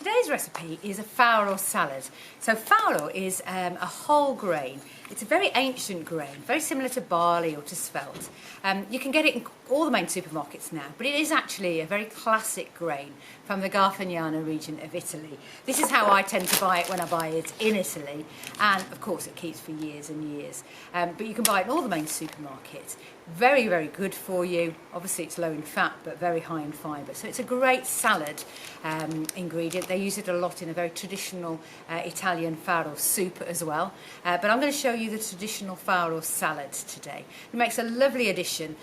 Today's recipe is a farro salad. So farro is a whole grain. It's a very ancient grain, very similar to barley or to spelt. You can get it in all the main supermarkets now, but it is actually a very classic grain from the Garfagnana region of Italy. This is how I tend to buy it when I buy it in Italy, and of course it keeps for years and years. But you can buy it in all the main supermarkets. Very, very good for you. Obviously it's low in fat, but very high in fibre. So it's a great salad ingredient. They use it a lot in a very traditional Italian farro soup as well. But I'm going to show you the traditional farro salad today. It makes a lovely addition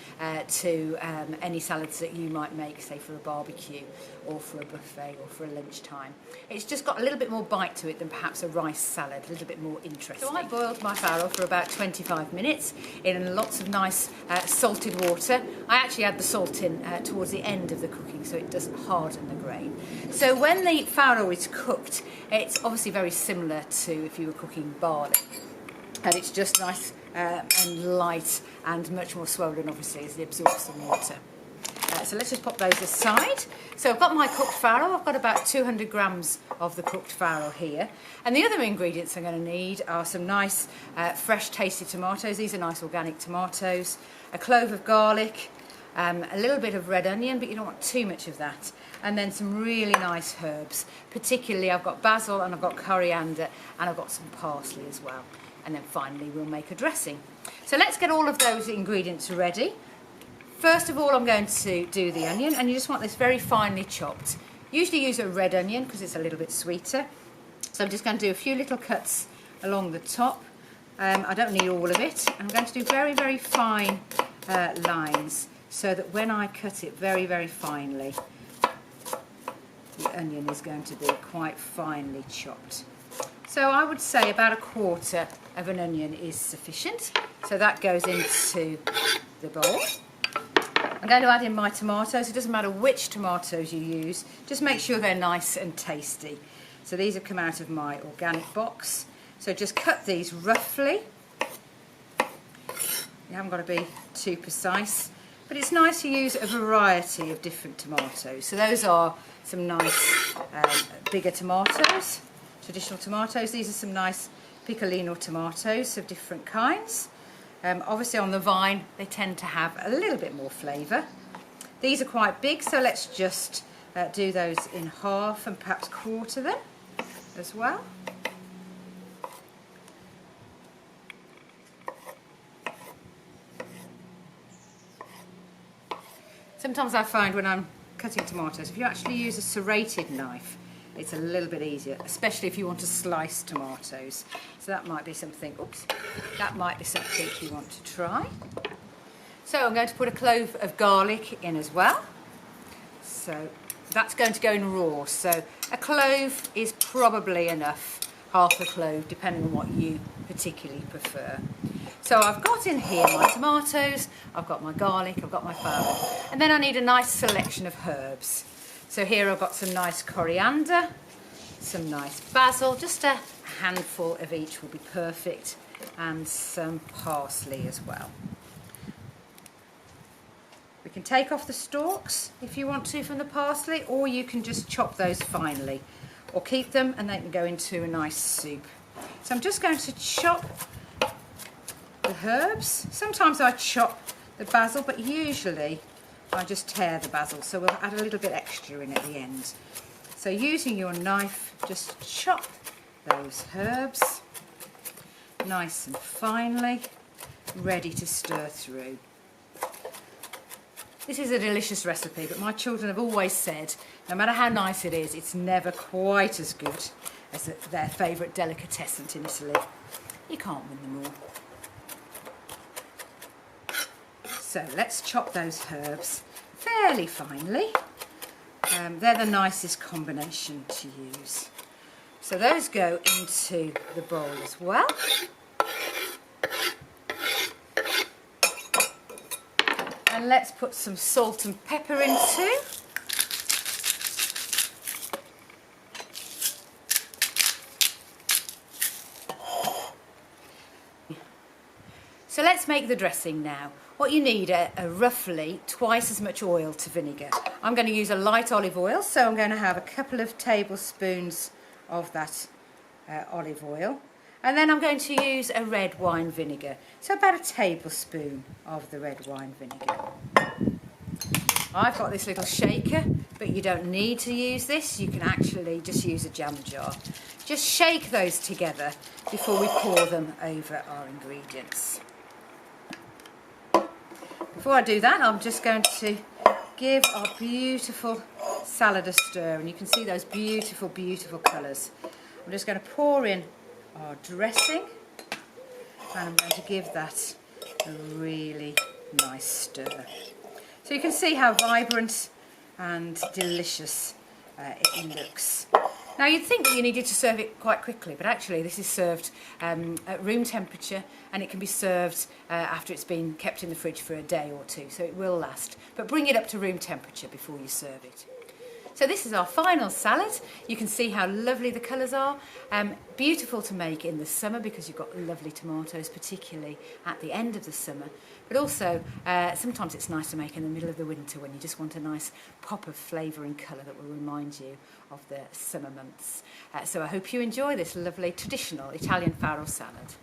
to any salads that you might make, say for a barbecue or for a buffet or for a lunchtime. It's just got a little bit more bite to it than perhaps a rice salad, a little bit more interesting. So I boiled my farro for about 25 minutes in lots of nice salted water. I actually add the salt in towards the end of the cooking so it doesn't harden the grain. So when the farro is cooked, it's obviously very similar to if you were cooking barley. And it's just nice and light and much more swollen, obviously, as it absorbs the water. So let's just pop those aside. So I've got my cooked farro. I've got about 200 grams of the cooked farro here. And the other ingredients I'm going to need are some nice fresh tasty tomatoes. These are nice organic tomatoes. A clove of garlic, a little bit of red onion, but you don't want too much of that. And then some really nice herbs. Particularly I've got basil and I've got coriander and I've got some parsley as well. And then finally we'll make a dressing. So let's get all of those ingredients ready. First of all, I'm going to do the onion, and you just want this very finely chopped. Usually use a red onion because it's a little bit sweeter. So I'm just going to do a few little cuts along the top. I don't need all of it. I'm going to do very, very fine lines so that when I cut it very, very finely, the onion is going to be quite finely chopped. So I would say about 1/4 of an onion is sufficient. So that goes into the bowl. I'm going to add in my tomatoes. It doesn't matter which tomatoes you use, just make sure they're nice and tasty. So these have come out of my organic box. So just cut these roughly. You haven't got to be too precise, but it's nice to use a variety of different tomatoes. So those are some nice bigger tomatoes, traditional tomatoes. These are some nice piccolino tomatoes of different kinds. Obviously on the vine they tend to have a little bit more flavour. These are quite big, so let's just do those in half and perhaps quarter them as well. Sometimes I find when I'm cutting tomatoes, if you actually use a serrated knife, it's a little bit easier, especially if you want to slice tomatoes. So that might be something, that might be something you want to try. So I'm going to put a clove of garlic in as well. So that's going to go in raw. So a clove is probably enough, half a clove, depending on what you particularly prefer. So I've got in here my tomatoes, I've got my garlic, I've got my farro, and then I need a nice selection of herbs. So here I've got some nice coriander, some nice basil, just a handful of each will be perfect, and some parsley as well. We can take off the stalks if you want to from the parsley, or you can just chop those finely, or keep them and they can go into a nice soup. So I'm just going to chop the herbs. Sometimes I chop the basil, but usually I just tear the basil, so we'll add a little bit extra in at the end. So using your knife, just chop those herbs nice and finely, ready to stir through. This is a delicious recipe, but my children have always said, no matter how nice it is, it's never quite as good as their favourite delicatessen in Italy. You can't win them all. So let's chop those herbs fairly finely. They're the nicest combination to use. So those go into the bowl as well. And let's put some salt and pepper in too. So let's make the dressing now. What you need are roughly twice as much oil to vinegar. I'm going to use a light olive oil, so I'm going to have a couple of tablespoons of that olive oil. And then I'm going to use a red wine vinegar, so about a tablespoon of the red wine vinegar. I've got this little shaker, but you don't need to use this. You can actually just use a jam jar. Just shake those together before we pour them over our ingredients. Before I do that, I'm just going to give our beautiful salad a stir, and you can see those beautiful, beautiful colours. I'm just going to pour in our dressing, and I'm going to give that a really nice stir. So you can see how vibrant and delicious it looks. Now you'd think that you needed to serve it quite quickly, but actually this is served at room temperature, and it can be served after it's been kept in the fridge for a day or two, so it will last. But bring it up to room temperature before you serve it. So this is our final salad. You can see how lovely the colours are. Beautiful to make in the summer because you've got lovely tomatoes, particularly at the end of the summer. But also, sometimes it's nice to make in the middle of the winter when you just want a nice pop of flavour and colour that will remind you of the summer months. So I hope you enjoy this lovely traditional Italian farro salad.